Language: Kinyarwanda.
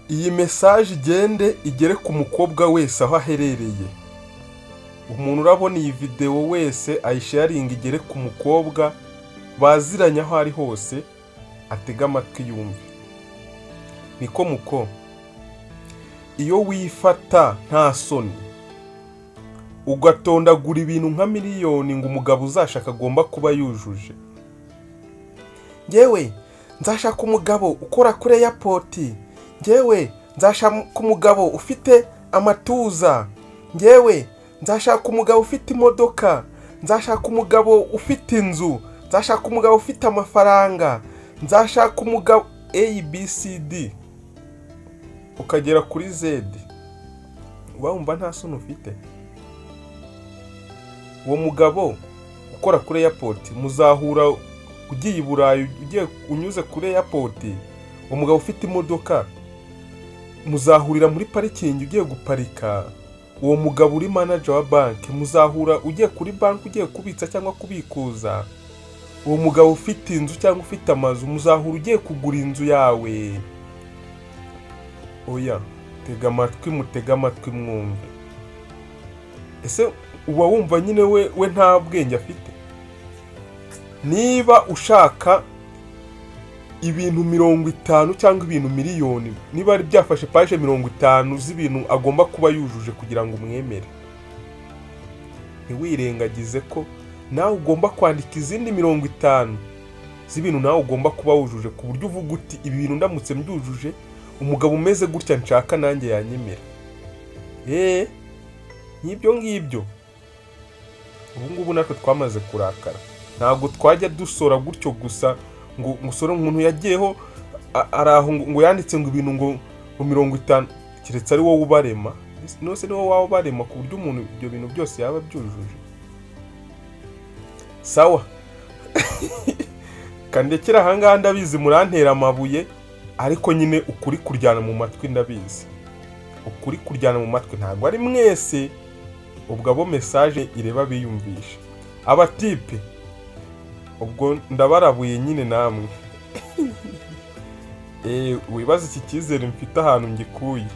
iyi message igende igere ku mukobwa wese aho aherereye. Umuntu urabona iyi video wese ayisharinga igere ku mukobwa baziranye aho ari hose, atega amatwi yumve. Niko muko, iyo wifata nta soni ugatondagura ibintu nka miliyoni ngo umugabo uzashaka agomba kuba yujuje. Ngewe nzashaka umugabo ukora kuri airport, ngewe nzashaka umugabo ufite amatuza, ngewe nzashaka umugabo ufite imodoka, nzashaka umugabo ufite inzu, nzashaka umugabo ufite amafaranga, nzashaka umugabo ABCD ukagera kuri Z. Wumva nta soni ufite? Uwo mugabo ukora kuri airport muzahura ugiye i Burayi, ugiye unyuze kuri airport. Uwo mugabo ufite imodoka muzahurira muri parikingi ugiye guparika. Uwo mugabo uri manager wa bank muzahura ugiye kuri bank ugiye kubitsa cyangwa kubikuza. Uwo mugabo ufite inzu cyangwa ufite amazu muzahura ugiye kugura inzu yawe. Oya, mutega amatwi mwumve. Ese uba wumva nyine we nta bwenge afite? Niba ushaka ibintu 50 cyangwa ibintu miliyoni, niba ari byafashe page 50 z'ibintu agomba kuba yujuje kugira ngo umwemere, ntiwirengagize ko nawe ugomba kwandika izindi 50 z'ibintu nawe ugomba kuba wujuje, ku buryo uvuga uti ibi bintu ndamutse mbyujuje umugabo umeze gutya nshaka nanjye yanyemera. Nk'ibyo ngibyo. Ubu ngubu natwe twamaze kurakara, ntabwo twajya dusora gutyo gusa ngo musore umuntu yagiyeho araho ngo yanditse ngo ibintu ngo 50, kiretse ari wowe ubarema. Nose ni wowe wawe ubarema ku buryo umuntu ibyo bintu byose yaba byujuje. Sawa. Kandekera ahangaha ndabizi murantera amabuye, ariko nyine ukuri kuryana mu matwi ndabizi. Ukuri kuryana mu matwi ntabwo ari mwese. Ubwo abo message ireba biyumvisha. Abatipe ubwo ndabarabuye nyine namwe. Wibaza iki cyizere mfite ahantu ngikuye.